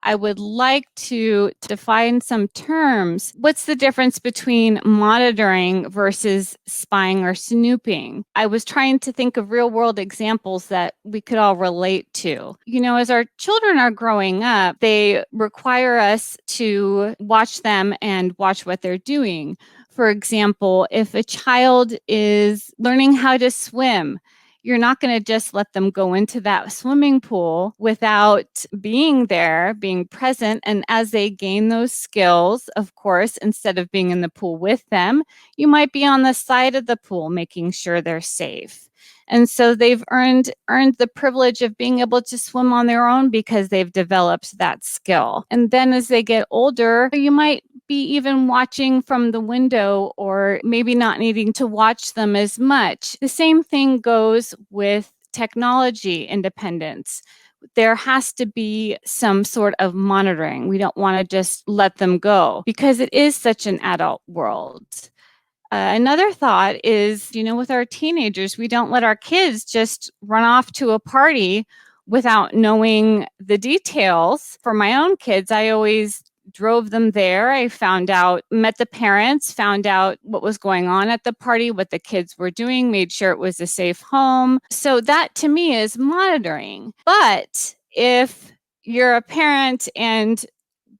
I would like to define some terms. What's the difference between monitoring versus spying or snooping? I was trying to think of real world examples that we could all relate to. As our children are growing up, they require us to watch them and watch what they're doing. For example, if a child is learning how to swim, you're not going to just let them go into that swimming pool without being there, being present. And as they gain those skills, of course, instead of being in the pool with them, you might be on the side of the pool making sure they're safe. And so they've earned the privilege of being able to swim on their own because they've developed that skill. And then as they get older, you might be even watching from the window or maybe not needing to watch them as much. The same thing goes with technology independence. There has to be some sort of monitoring. We don't want to just let them go because it is such an adult world. Another thought is, with our teenagers, we don't let our kids just run off to a party without knowing the details. For my own kids, I always drove them there. I met the parents, found out what was going on at the party, what the kids were doing, made sure it was a safe home. So that to me is monitoring. But if you're a parent and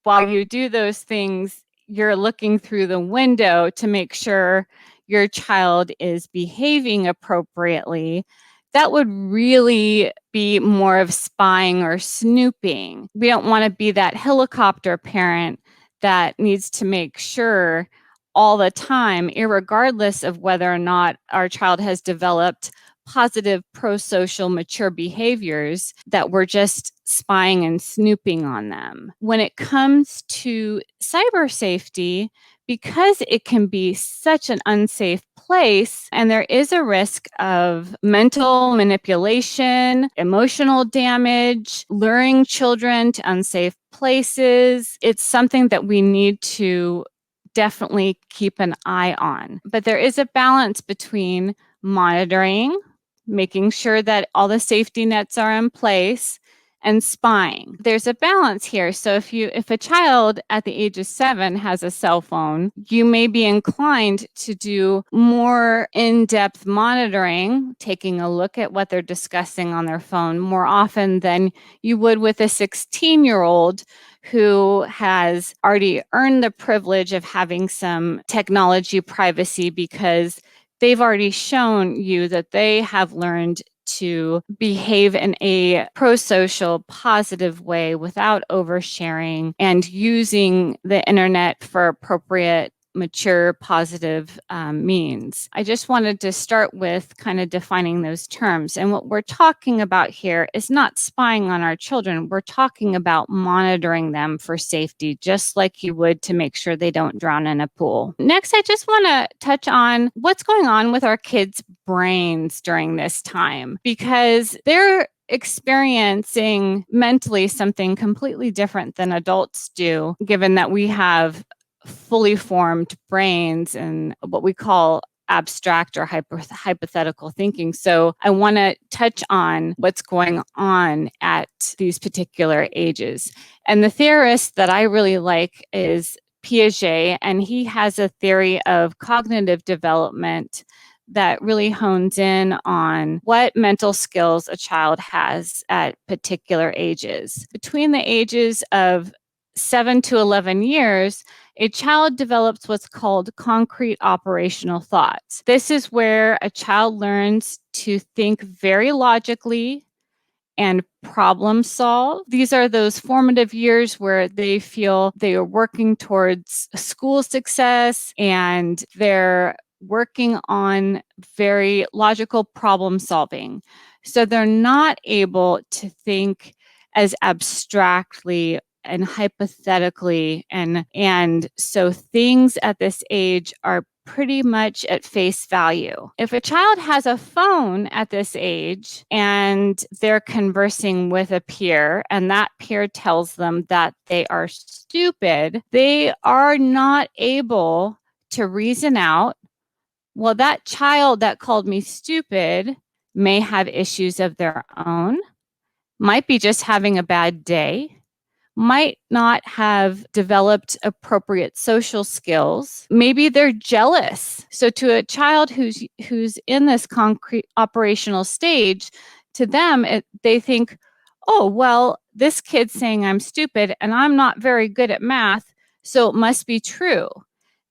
while you do those things, you're looking through the window to make sure your child is behaving appropriately, that would really be more of spying or snooping. We don't want to be that helicopter parent that needs to make sure all the time, irregardless of whether or not our child has developed positive pro-social mature behaviors, that we're just spying and snooping on them. When it comes to cyber safety, because it can be such an unsafe place and there is a risk of mental manipulation, emotional damage, luring children to unsafe places, it's something that we need to definitely keep an eye on. But there is a balance between monitoring, making sure that all the safety nets are in place, and spying. There's a balance here. So if a child at the age of 7 has a cell phone, you may be inclined to do more in-depth monitoring, taking a look at what they're discussing on their phone more often than you would with a 16-year-old who has already earned the privilege of having some technology privacy because they've already shown you that they have learned to behave in a pro-social, positive way without oversharing and using the internet for appropriate, mature, positive means. I just wanted to start with kind of defining those terms. And what we're talking about here is not spying on our children. We're talking about monitoring them for safety, just like you would to make sure they don't drown in a pool. Next, I just want to touch on what's going on with our kids' brains during this time, because they're experiencing mentally something completely different than adults do, given that we have fully formed brains and what we call abstract or hypothetical thinking. So I want to touch on what's going on at these particular ages. And the theorist that I really like is Piaget, and he has a theory of cognitive development that really hones in on what mental skills a child has at particular ages. Between the ages of 7 to 11 years, a child develops what's called concrete operational thoughts. This is where a child learns to think very logically and problem solve. These are those formative years where they feel they are working towards school success and they're working on very logical problem solving. So they're not able to think as abstractly and hypothetically, and so things at this age are pretty much at face value. If a child has a phone at this age and they're conversing with a peer and that peer tells them that they are stupid, they are not able to reason out, well, that child that called me stupid may have issues of their own, might be just having a bad day, might not have developed appropriate social skills. Maybe they're jealous. So to a child who's in this concrete operational stage, to them they think, "Oh, well, this kid's saying I'm stupid and I'm not very good at math, so it must be true."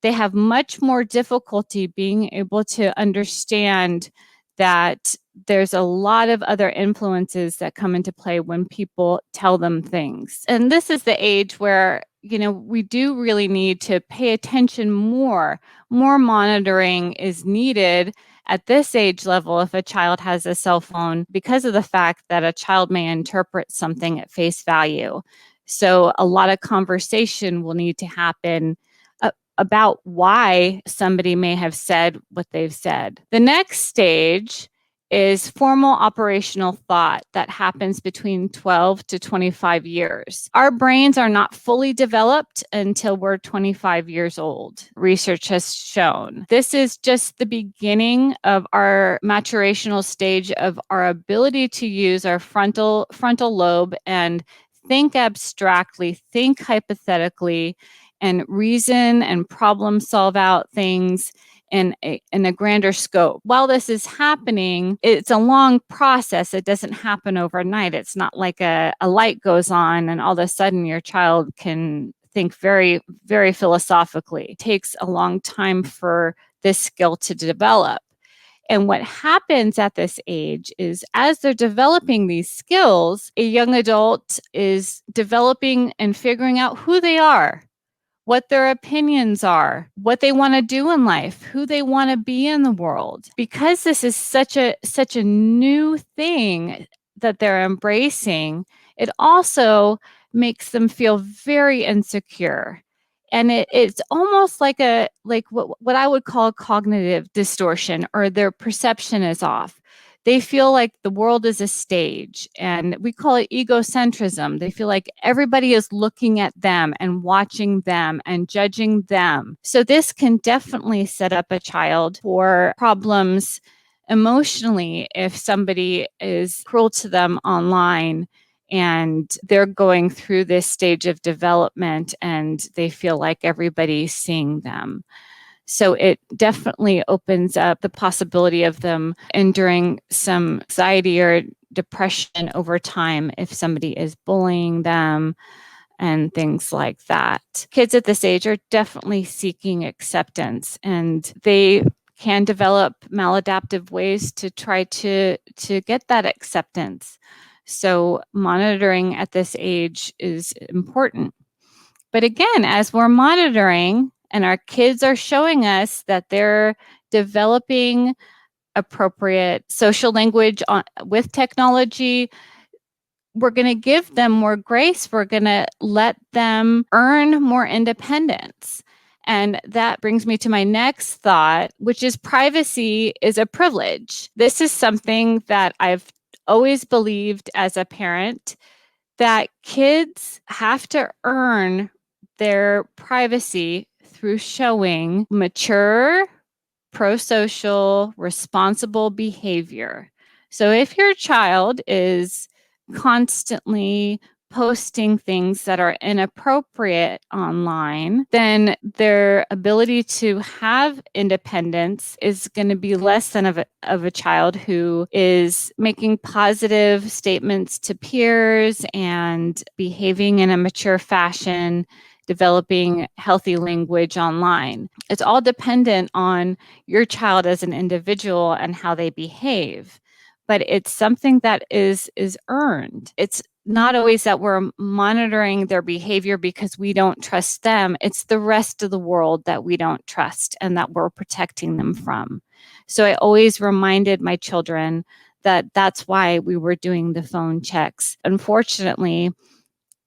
They have much more difficulty being able to understand that there's a lot of other influences that come into play when people tell them things. And this is the age where, we do really need to pay attention more. More monitoring is needed at this age level if a child has a cell phone, because of the fact that a child may interpret something at face value. So a lot of conversation will need to happen about why somebody may have said what they've said. The next stage is formal operational thought that happens between 12 to 25 years. Our brains are not fully developed until we're 25 years old, research has shown. This is just the beginning of our maturational stage of our ability to use our frontal lobe and think abstractly, think hypothetically, and reason and problem solve out things in a grander scope. While this is happening, it's a long process. It doesn't happen overnight. It's not like a light goes on and all of a sudden your child can think very, very philosophically. It takes a long time for this skill to develop. And what happens at this age is, as they're developing these skills, a young adult is developing and figuring out who they are, what their opinions are, what they want to do in life, who they want to be in the world. Because this is such a new thing that they're embracing, it also makes them feel very insecure. And it's almost like what I would call a cognitive distortion, or their perception is off. They feel like the world is a stage, and we call it egocentrism. They feel like everybody is looking at them and watching them and judging them. So this can definitely set up a child for problems emotionally if somebody is cruel to them online and they're going through this stage of development and they feel like everybody's seeing them. So it definitely opens up the possibility of them enduring some anxiety or depression over time if somebody is bullying them and things like that. Kids at this age are definitely seeking acceptance, and they can develop maladaptive ways to try to get that acceptance. So monitoring at this age is important. But again, as we're monitoring and our kids are showing us that they're developing appropriate social language with technology, we're going to give them more grace. We're going to let them earn more independence. And that brings me to my next thought, which is privacy is a privilege. This is something that I've always believed as a parent, that kids have to earn their privacy through showing mature, pro-social, responsible behavior. So if your child is constantly posting things that are inappropriate online, then their ability to have independence is going to be less than of a child who is making positive statements to peers and behaving in a mature fashion, developing healthy language online. It's all dependent on your child as an individual and how they behave. But it's something that is earned. It's not always that we're monitoring their behavior because we don't trust them. It's the rest of the world that we don't trust and that we're protecting them from. So I always reminded my children that that's why we were doing the phone checks. Unfortunately,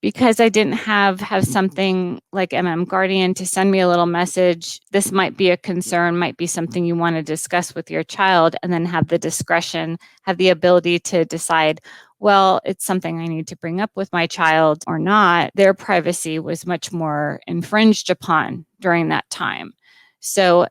because I didn't have something like Guardian to send me a little message, this might be a concern, might be something you want to discuss with your child, and then have the discretion, have the ability to decide, well, it's something I need to bring up with my child or not. Their privacy was much more infringed upon during that time. So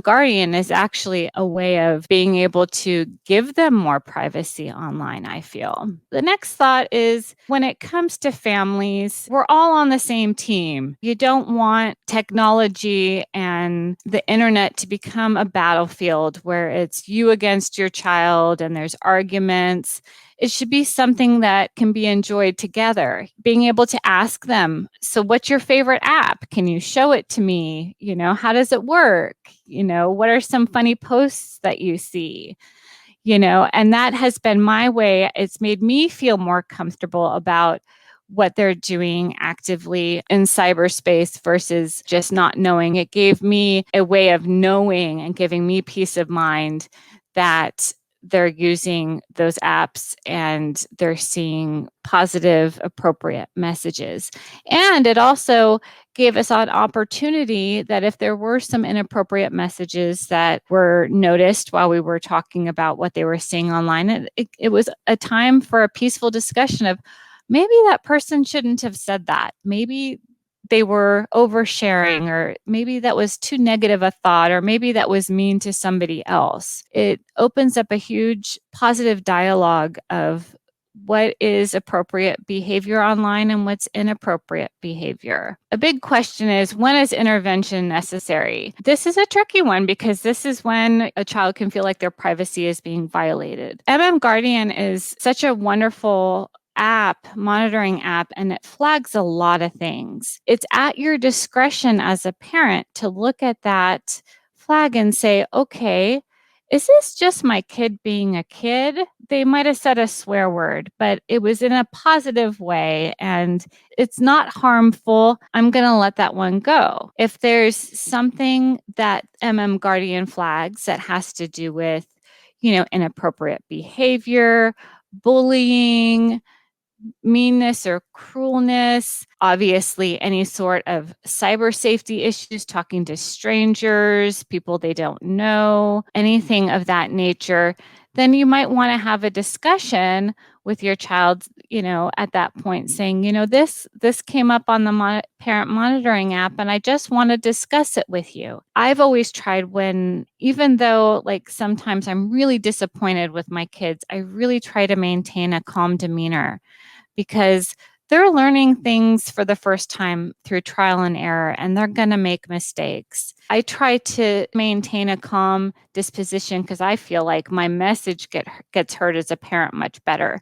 Guardian is actually a way of being able to give them more privacy online, I feel. The next thought is when it comes to families, we're all on the same team. You don't want technology and the internet to become a battlefield where it's you against your child and there's arguments. It should be something that can be enjoyed together. Being able to ask them, so what's your favorite app? Can you show it to me? How does it work? What are some funny posts that you see? And that has been my way. It's made me feel more comfortable about what they're doing actively in cyberspace versus just not knowing. It gave me a way of knowing and giving me peace of mind that they're using those apps and they're seeing positive, appropriate messages. And it also gave us an opportunity that if there were some inappropriate messages that were noticed while we were talking about what they were seeing online, it was a time for a peaceful discussion of maybe that person shouldn't have said that. Maybe they were oversharing, or maybe that was too negative a thought, or maybe that was mean to somebody else. It opens up a huge positive dialogue of what is appropriate behavior online and what's inappropriate behavior. A big question is, when is intervention necessary? This is a tricky one because this is when a child can feel like their privacy is being violated. Guardian is such a wonderful monitoring app, and it flags a lot of things. It's at your discretion as a parent to look at that flag and say, okay, is this just my kid being a kid? They might have said a swear word, but it was in a positive way and it's not harmful. I'm going to let that one go. If there's something that Guardian flags that has to do with, inappropriate behavior, bullying, meanness or cruelness, obviously any sort of cyber safety issues, talking to strangers, people they don't know, anything of that nature, then you might want to have a discussion with your child, at that point saying, this came up on the parent monitoring app and I just want to discuss it with you. I've always tried even though like sometimes I'm really disappointed with my kids, I really try to maintain a calm demeanor because they're learning things for the first time through trial and error, and they're going to make mistakes. I try to maintain a calm disposition because I feel like my message gets heard as a parent much better.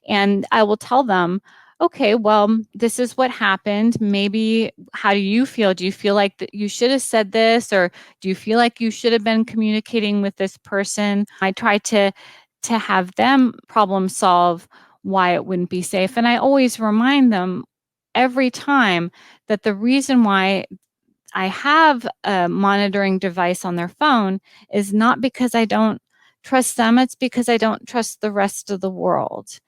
And I will tell them, okay, well, this is what happened. Maybe how do you feel? Do you feel like that you should have said this, or do you feel like you should have been communicating with this person? I try to have them problem solve why it wouldn't be safe. And I always remind them every time that the reason why I have a monitoring device on their phone is not because I don't trust them, it's because I don't trust the rest of the world.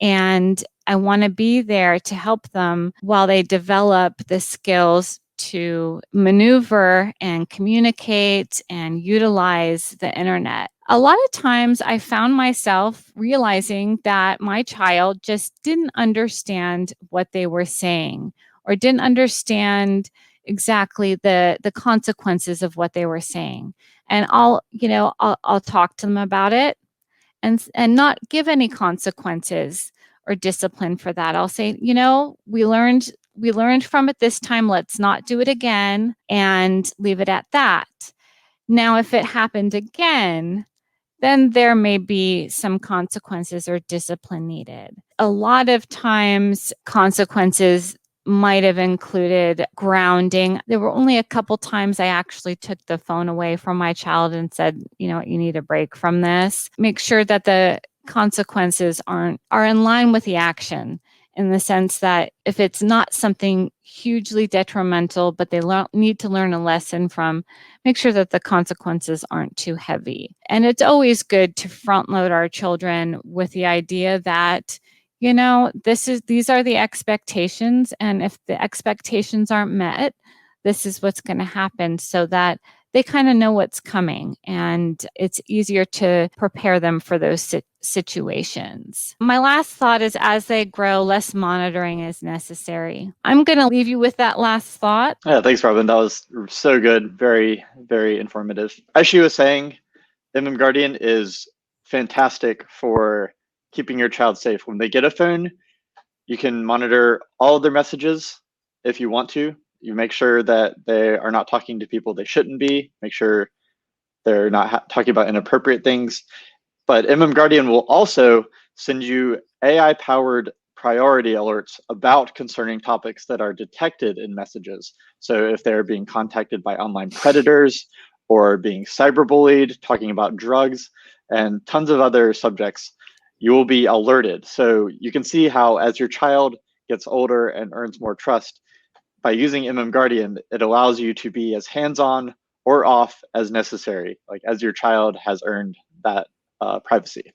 And I want to be there to help them while they develop the skills to maneuver and communicate and utilize the internet. A lot of times I found myself realizing that my child just didn't understand what they were saying or didn't understand exactly the consequences of what they were saying. And I'll talk to them about it and not give any consequences or discipline for that. I'll say, we learned from it this time. Let's not do it again and leave it at that. Now, if it happened again, then there may be some consequences or discipline needed. A lot of times, consequences might have included grounding. There were only a couple times I actually took the phone away from my child and said, you need a break from this. Make sure that the consequences are in line with the action, in the sense that if it's not something hugely detrimental, but they need to learn a lesson from, make sure that the consequences aren't too heavy. And it's always good to front load our children with the idea that, these are the expectations. And if the expectations aren't met, this is what's going to happen, so that they kind of know what's coming, and it's easier to prepare them for those situations. My last thought is, as they grow, less monitoring is necessary. I'm going to leave you with that last thought. Yeah, thanks, Robyn. That was so good. Very, very informative. As she was saying, Guardian is fantastic for keeping your child safe. When they get a phone, you can monitor all of their messages if you want to. You make sure that they are not talking to people they shouldn't be. Make sure they're not talking about inappropriate things. But Guardian will also send you AI-powered priority alerts about concerning topics that are detected in messages. So if they're being contacted by online predators or being cyberbullied, talking about drugs, and tons of other subjects, you will be alerted. So you can see how as your child gets older and earns more trust, by using Guardian, it allows you to be as hands-on or off as necessary, like as your child has earned that privacy.